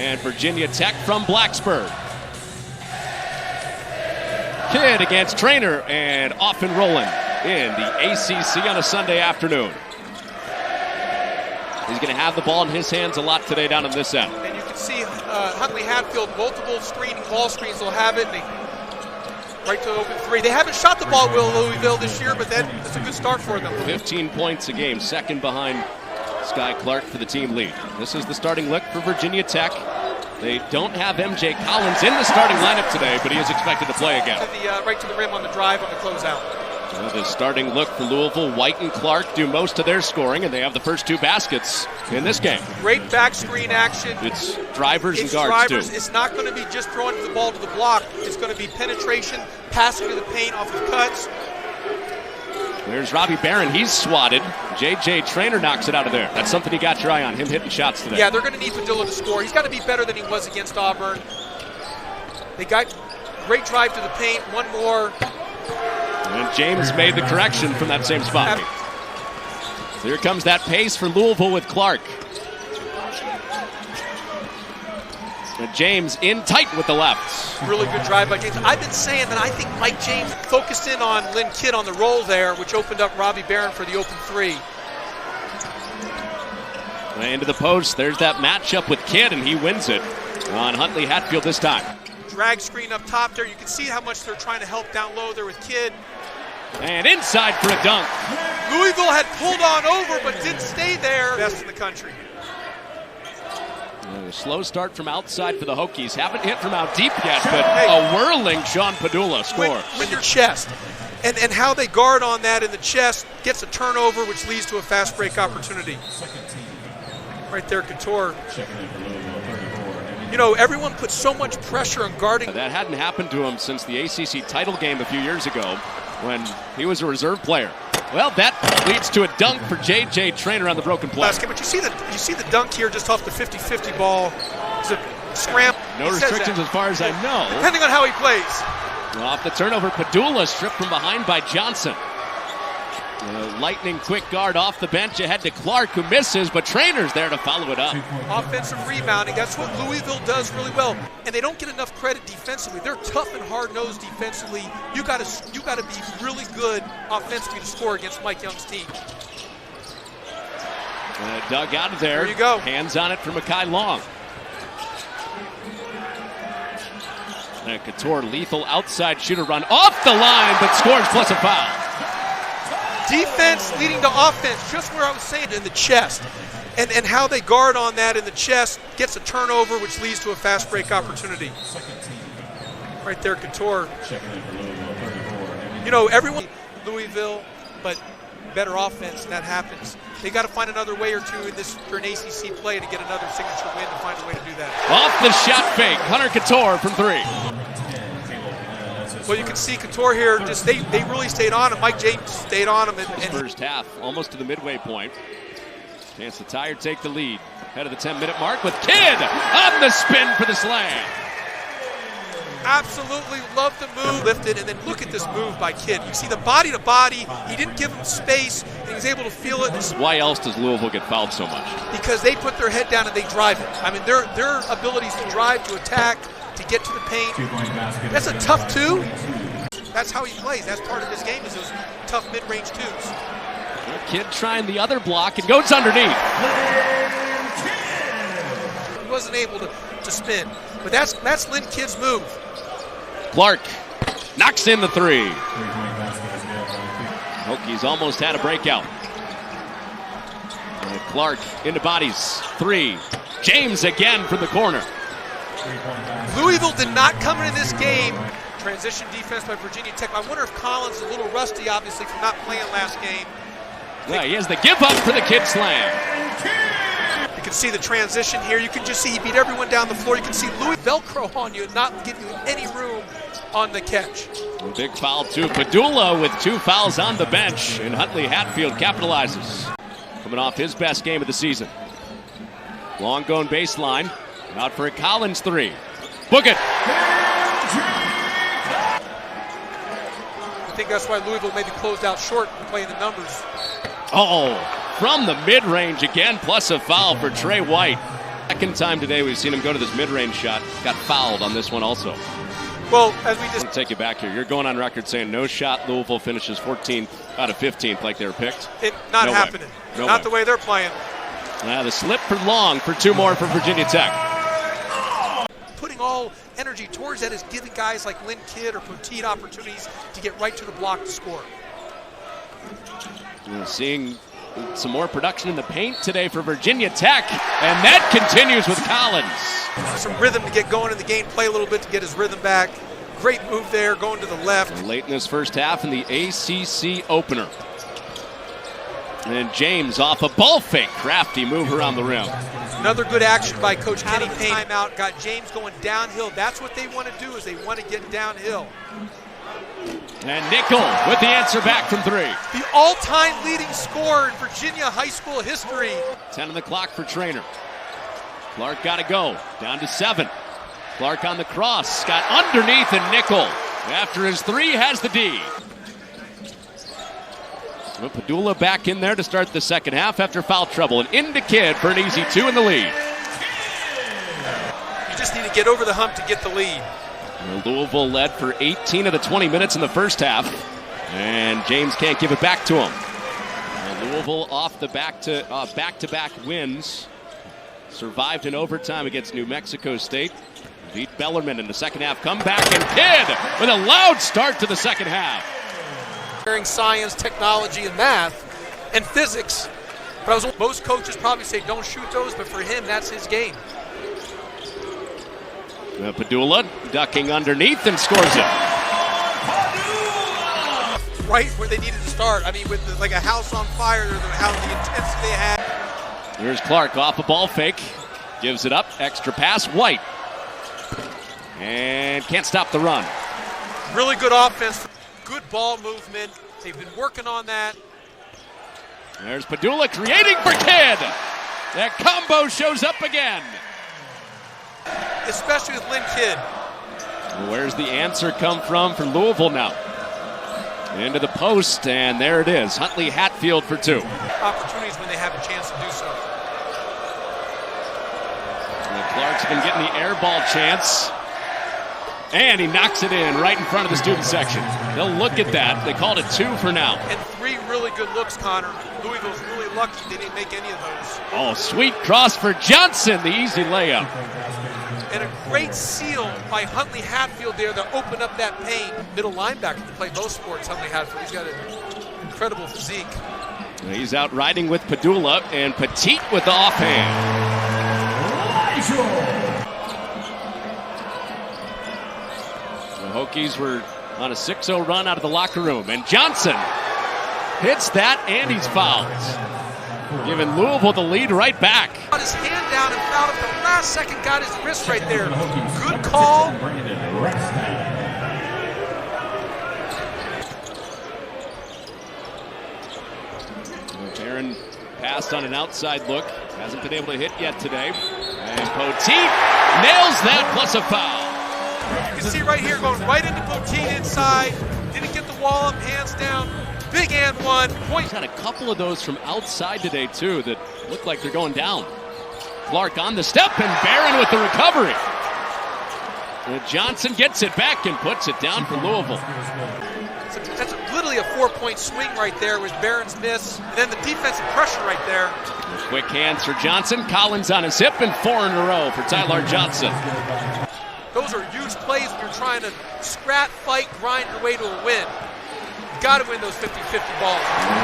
And Virginia Tech from Blacksburg. Kidd against Trainer, and off and rolling in the ACC on a Sunday afternoon. He's going to have the ball in his hands a lot today down in this end. And you can see Huntley-Hatfield, multiple ball screens. They'll have it. Right to open three. They haven't shot the ball at Louisville this year, but that's a good start for them. 15 points a game, second behind Skyy Clark for the team lead. This is the starting look for Virginia Tech. They don't have MJ Collins in the starting lineup today, but he is expected to play again. Right to the rim on the drive on the closeout. The starting look for Louisville, White and Clark do most of their scoring, and they have the first two baskets in this game. Great back screen action. It's drivers and guards, too. It's not going to be just throwing the ball to the block. It's going to be penetration, passing to the paint off of cuts. There's Robbie Barron. He's swatted. J.J. Trainer knocks it out of there. That's something you got your eye on, him hitting shots today. Yeah, they're going to need Padilla to score. He's got to be better than he was against Auburn. They got great drive to the paint. One more. And James made the correction from that same spot. So here comes that pace for Louisville with Clark. And James in tight with the left. Really good drive by James. I've been saying that I think Mike James focused in on Lynn Kidd on the roll there, which opened up Robbie Barron for the open three. Into the post. There's that matchup with Kidd, and he wins it on Huntley-Hatfield this time. Drag screen up top there. You can see how much they're trying to help down low there with Kidd. And inside for a dunk. Louisville had pulled on over but didn't stay there. Best in the country. A slow start from outside for the Hokies. Haven't hit from out deep yet, but a whirling Sean Padula score. With your chest. And how they guard on that in the chest gets a turnover, which leads to a fast break opportunity. Right there, Couture. You know, everyone puts so much pressure on guarding. That hadn't happened to him since the ACC title game a few years ago when he was a reserve player. Well, that leads to a dunk for J.J. Trainer on the broken play. But you see the dunk here just off the 50-50 ball. It's a scramble. No restrictions as far as I know. Depending on how he plays. Off the turnover, Padula stripped from behind by Johnson. Lightning quick guard off the bench ahead to Clark, who misses, but Trainer's there to follow it up. Offensive rebounding, that's what Louisville does really well. And they don't get enough credit defensively. They're tough and hard-nosed defensively. You got to be really good offensively to score against Mike Young's team. Dug out of there. There you go. Hands on it for Mekhi Long. Couture, lethal outside shooter run off the line, but scores plus a foul. Defense leading to offense, just where I was saying, in the chest. And how they guard on that in the chest gets a turnover, which leads to a fast break opportunity. Right there, Couture. You know, everyone, Louisville, but better offense, and that happens. They got to find another way or two in this for an ACC play to get another signature win to find a way to do that. Off the shot fake, Hunter Couture from three. Well, you can see Couture here, just they really stayed on him. Mike James stayed on him. And first half, almost to the midway point. Chance to tie or take the lead. Ahead of the 10-minute mark with Kidd on the spin for the slam. Absolutely love the move. Lifted, and then look at this move by Kidd. You see the body to body. He didn't give him space, and he was able to feel it. Why else does Louisville get fouled so much? Because they put their head down and they drive it. I mean, their abilities to drive, to attack, to get to the paint. That's a tough two. That's how he plays. That's part of his game, is those tough mid-range twos. Kidd trying the other block and goes underneath. He wasn't able to spin. But that's Lynn Kidd's move. Clark knocks in the three. Hokies almost had a breakout. And Clark into bodies. Three. James again from the corner. Louisville did not come into this game. Transition defense by Virginia Tech. I wonder if Collins is a little rusty, obviously, from not playing last game. Yeah, he has the give up for the Kidd slam. You can see the transition here. You can just see he beat everyone down the floor. You can see Louis Velcro on you and not give you any room on the catch. A big foul too. Padula with 2 fouls on the bench, and Huntley-Hatfield capitalizes. Coming off his best game of the season. Long going baseline. Out for a Collins three. Book it. I think that's why Louisville maybe closed out short playing the numbers. Oh, from the mid-range again, plus a foul for Trey White. second time today we've seen him go to this mid-range shot. Got fouled on this one also. Well, as we just take you back here, you're going on record saying no shot. Louisville finishes 14th out of 15th like they were picked. Not happening. Not the way they're playing. The slip for long for 2 more for Virginia Tech. Putting all energy towards that is giving guys like Lynn Kidd or Poteet opportunities to get right to the block to score. We're seeing some more production in the paint today for Virginia Tech, and that continues with Collins. Some rhythm to get going in the game, play a little bit to get his rhythm back. Great move there, going to the left. Late in this first half in the ACC opener. And James off a ball fake. Crafty move around the rim. Another good action by Coach Kenny Payne. Timeout, got James going downhill. That's what they want to do, is they want to get downhill. And Nickel with the answer back from 3. The all-time leading scorer in Virginia high school history. 10 on the clock for Traynor. Clark got to go. Down to 7. Clark on the cross. Got underneath, and Nickel, after his 3, has the D. Well, Padula back in there to start the second half after foul trouble. And into Kidd for an easy 2 in the lead. You just need to get over the hump to get the lead. Louisville led for 18 of the 20 minutes in the first half, and James can't give it back to him. And Louisville off the back-to-back wins, survived in overtime against New Mexico State, beat Bellarmine in the second half, come back, and Kidd with a loud start to the second half. Science, technology, and math, and physics. But most coaches probably say don't shoot those, but for him, that's his game. Padula ducking underneath and scores it. Right where they needed to start. I mean, with like a house on fire, the intensity they had. Here's Clark off a ball fake. Gives it up. Extra pass. White. And can't stop the run. Really good offense. Good ball movement. They've been working on that. There's Padula creating for Kidd. That combo shows up again. Especially with Lynn Kidd. Where's the answer come from for Louisville now? Into the post, and there it is. Huntley-Hatfield for 2. Opportunities when they have a chance to do so. And Clark's been getting the air ball chance. And he knocks it in right in front of the student section. They'll look at that. They called it 2 for now. And 3 really good looks, Connor. Louisville's really lucky they didn't make any of those. Oh, sweet cross for Johnson, the easy layup. And a great seal by Huntley-Hatfield there to open up that paint. Middle linebacker to play both sports, Huntley-Hatfield. He's got an incredible physique. He's out riding with Padula, and Poteet with the offhand. The Hokies were on a 6-0 run out of the locker room, and Johnson hits that, and he's fouled. Giving Louisville the lead right back. Got his hand down and fouled at the last second, got his wrist right there. Good call. Taryn passed on an outside look. Hasn't been able to hit yet today. And Poteet nails that plus a foul. You can see right here going right into Poteet inside. Didn't get the wall up, hands down. Big and 1. He's had a couple of those from outside today, too, that look like they're going down. Clark on the step, and Barron with the recovery. And Johnson gets it back and puts it down for Louisville. That's literally a 4-point swing right there with Barron's miss. And then the defensive pressure right there. Quick hands for Johnson. Collins on his hip, and 4 in a row for Tyler Johnson. Those are huge plays when you're trying to scrap, fight, grind your way to a win. Got to win those 50-50 balls.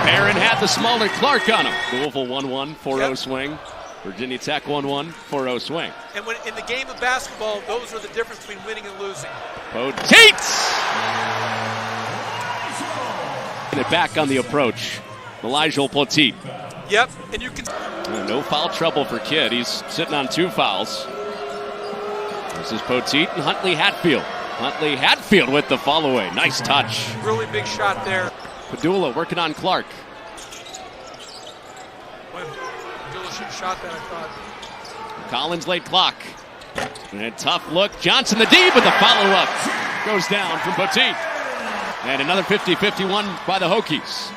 Barron had the smaller Clark on him. Louisville 1-1, 4-0 swing. Virginia Tech 1-1, 4-0 swing. And when in the game of basketball, those are the difference between winning and losing. Poteet! And it back on the approach. Elijah Poteet. Yep, and you can... No foul trouble for Kidd. He's sitting on 2 fouls. This is Poteet and Huntley-Hatfield. Huntley-Hatfield with the follow-away. Nice touch. Really big shot there. Padula working on Clark. Padula should have shot that, I thought. Collins late clock. And a tough look. Johnson the D, but the follow-up goes down from Poteet. And another 50-51 by the Hokies.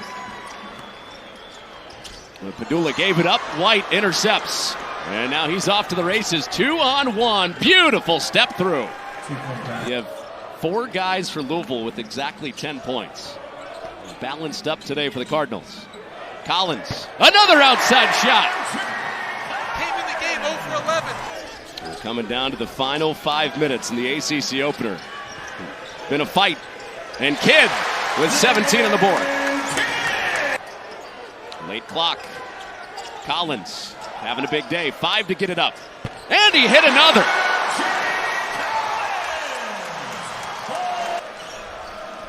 Padula gave it up. White intercepts. And now he's off to the races. 2-on-1. Beautiful step through. You have 4 guys for Louisville with exactly 10 points. Balanced up today for the Cardinals. Collins, another outside shot. Came in the game 0 for 11. We're coming down to the final 5 minutes in the ACC opener. Been a fight. And Kidd with 17 on the board. Late clock. Collins having a big day. 5 to get it up. And he hit another.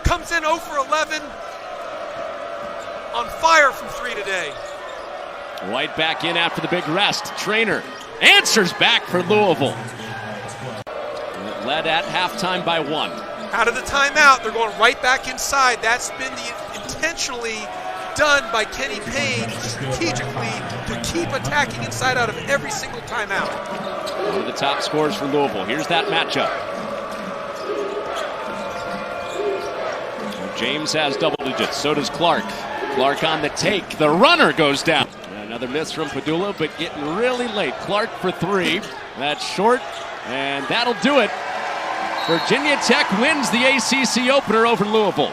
Comes in 0 for 11. On fire from 3 today. White back in after the big rest. Trainer answers back for Louisville. Led at halftime by 1. Out of the timeout, they're going right back inside. That's been intentionally done by Kenny Payne strategically to keep attacking inside out of every single timeout. One of the top scorers for Louisville. Here's that matchup. James has double digits. So does Clark. Clark on the take. The runner goes down. Another miss from Padula, but getting really late. Clark for 3. That's short, and that'll do it. Virginia Tech wins the ACC opener over Louisville.